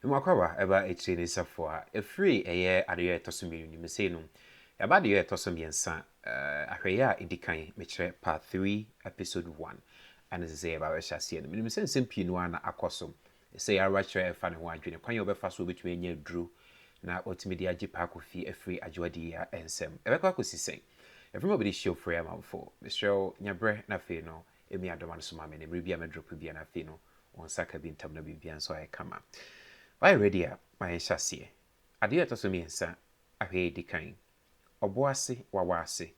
Mwakwa eba ETIRE NNI SAFOA free eye adeɛ ɛtɔ mmienu ni mesei no eba adeɛ ɛtɔ so mmiɛnsa ahwɛyɛ a edikan mekyerɛ part 3 episode 1 ana sɛ eba bɛhyɛ aseɛ no menim sɛ nsɛm pii no ana akɔso sɛ yɛara kyerɛ ɛfa ne ho adwene kwan yɛ ɔbɛfa so obetumi anya duro na otimi de agye paako fi afiri adwadi ya ensɛm ɛbɛkɔ akɔsi sɛn everyone be show free amamfo mesrɛ nyabrɛ na fe no emi adoma no so ma me ne mre bia me drop bia na fe no on saka bi ntam na bibia nso ayɛ kama. Why ready up my chassis? Adia to me insa, a hay decaying. Oboase, wawase.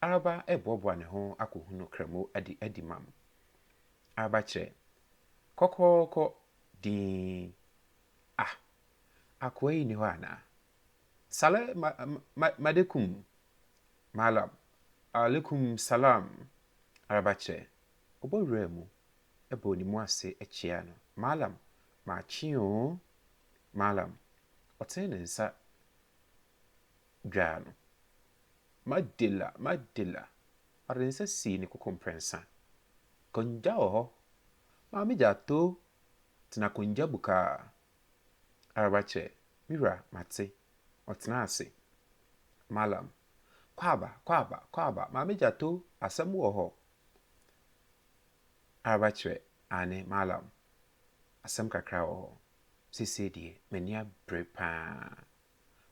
Araba e bobwane ho akuhuno cremo edi mam. Arabache. Koko di. Ah, akwe ni wana. Sale madekum. Malam. Alaikum salam. Arabache. Obo remu. Ebo ni mwase echiano. Malam. Machio. Malam, otene nsa dwano. Madila. Arensa si ni kukomprensa. Konja oho. Mami jato. Tina konja buka. Arabache. Mira mate. Otena ase. Malam. Kwaba. Mami jato. Asamu oho. Arabache. Ane malam. Asam kakra oho. Sisi die menia brepa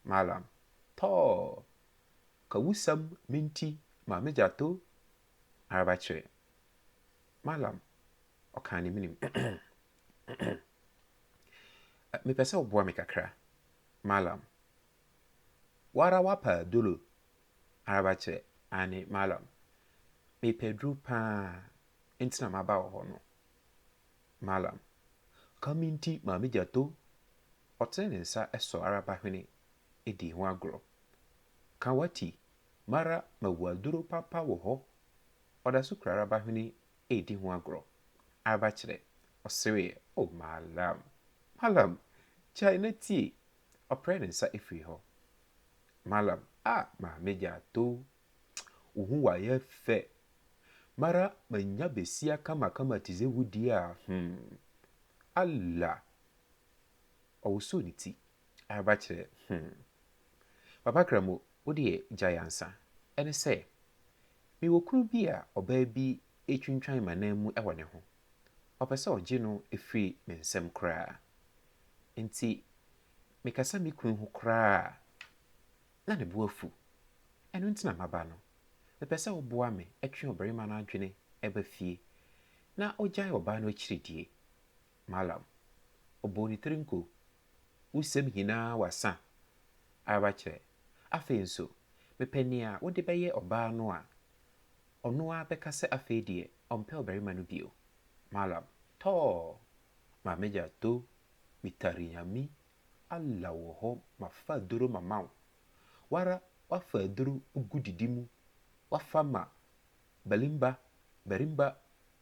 malam to kawusam minti ma mejato arabache malam okani minim me pese oboa me kakra malam wara wapa dolo arabache ani malam me pedru pa entina maba ho no malam kaminti ma mejato otene nsa eso araba hwene edi ho agro kawati mara mawaduro papa wo ho oda su kra araba hwene edi ho agro araba kire osere o malam china ti opre nsa efiri ho malam ma mejato uhu wa ye fe mara manya besia kama tize wudi a Allah owusu ni ti araba kire papa kramo wodi giantsa ene se mi wokuru bi a oba bi etwintwan manam ewo ne ho opese oje no efiri mensem kra enti mekasa mi kunu ho kra na ne boafu eno ntina maba no mepese oboa me etwe obarima na adwene eba fie na ogyae oba no achiridie malam oboni trinko usem hina wasa arabache afenso mepania wode beye oba no a ono a bekase afedie ompe obarima no bio malam to ma meja to mitarinyami alla wo ho mafa duro mamaw wara wafa duro ugudidimu wafama barimba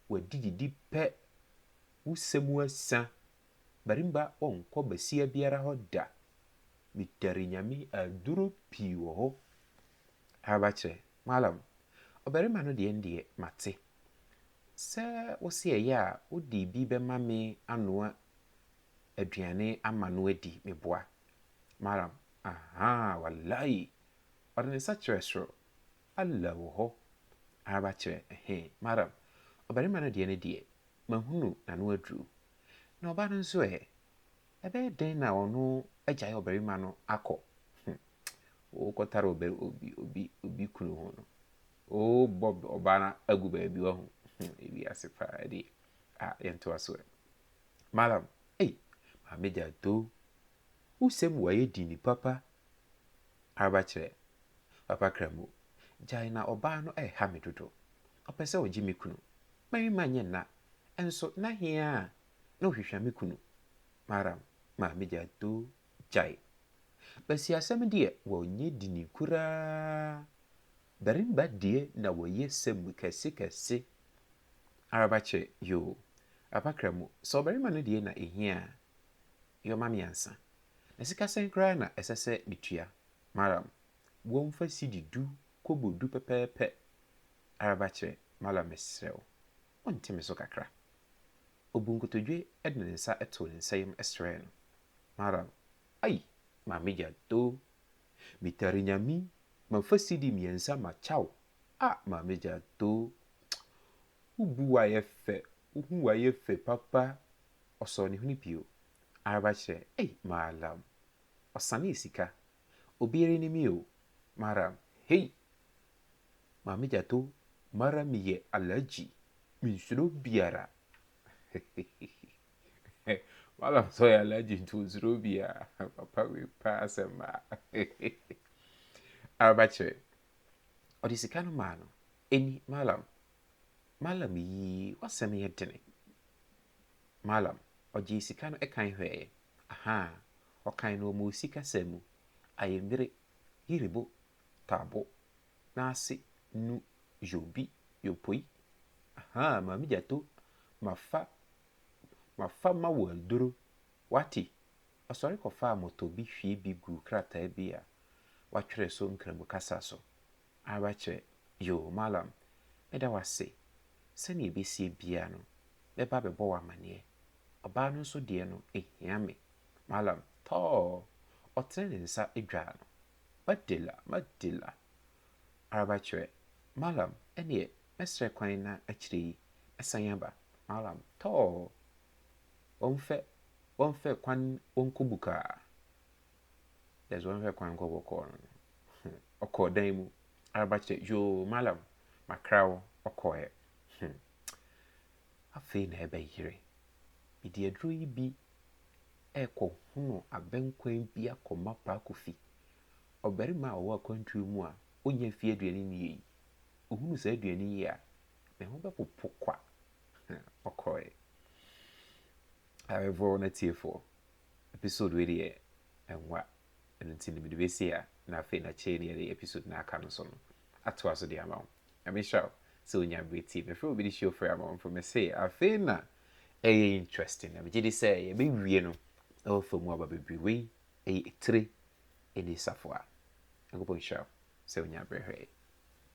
wadididi pe usemu asa barimba onko basia biara ho da mitarinyami aduro pi wo ho arabache malam obarima no de ndie mate se wo se ya odi bi be mame anoa aduane amano adi meboa malam wallahi orne sachresro alla wo ho arabache malam obarima no de ne die mahunu na no adru na oba no nso ebe den na ono agyae obarima no akọ o kotara obi kunu ho no o bob oba na agu ba bi wo ho ebi asepa di yento aso malam ma meja do usem waye dini papa arabache papa kramo jai na oba no ha me dodo opese oji me kunu mami manye na enso na hia na ohwehwa me kunu maram ma meja do jai basi asem de wo nye dini kura barimba de na wo yesem kase arabache yo apakramo so barima no de na ehia yo mami ansa na sika senkra na esese bitua maram wo mfa sidi du kobo du pepepe arabache malam esrew ontime so kakra obunkotodwe edne nsa eto nsayem esre no maram ai maame gyato mitare nyame mamfa sidi miɛnsa makyɛw maame gyato ubu wa yɛ fɛ uhu wa yɛ fɛ papa ɔsɔ ne huni pio araba kyerɛ malam ɔsane sika obiara ni mi o maram hei maame gyato mara miyɛ alaji minsuro biara malam so yɛ alaji nti nsuro biara papa we pa asɛm araba kyerɛ ɔde sika no maa no eni malam yi wasɛm yɛ dene malam ɔgye sika no ɛkan hwɛɛ ɔkan no ɔmo sika sɛ mu ayemire yiribo tabo nase nu yobi yopoi maame gyato mafa ma wɔ aduro wati ɔsɔre kɔfa moto bi hwie bi gu krataa bi a watwerɛ so nkramu kasa so araba kyerɛ yo malam meda wase sɛnea ebesie bia no bɛba bɛbɔ wɔ amaneɛ ɔbaa no nso deɛ no ehia me malam tɔɔ ɔtene ne nsa edwa no madela araba kyerɛ malam ɛneɛ mɛsrɛ kwan na akyire yi ɛsan aba malam tɔɔ wɔmfɛ kwan wɔnkɔ bukaa there's wɔmfɛ kwan nkɔ bɔkɔɔ no ɔkɔɔ dan mu araba kyerɛ yo malam makra wo ɔkɔɛ afei na ɛbɛyere mede aduro yi bi ɛkɔ hono abɛnkwan bi akɔma paakofi ɔbarima a ɔwɔ akwantuo mu a ɔnya fie aduane nie yi ohunu saa aduane yi a ne ho bɛpopo kwa ɔkɔɛ awɛfoɔ na tiefoɔ episode wei deɛ ɛnwa ɛno nti ne mede bɛsi a na afei na kyɛɛ ne yɛde episode na aka no so no atoa so de ama wo ɛmehyɛ wo sɛ onya bɛtie mefrɛ wo bi de hyɛ ofrɛ ama wo mfo me se afei na ɛyɛ interesting na megye di sɛ yɛbɛwie no ɛwɔ fa mu aba bebree wei ɛyɛ ETIRE NNI SAFOA. Nyankopɔn hyira wo sɛ onya berɛ hwɛ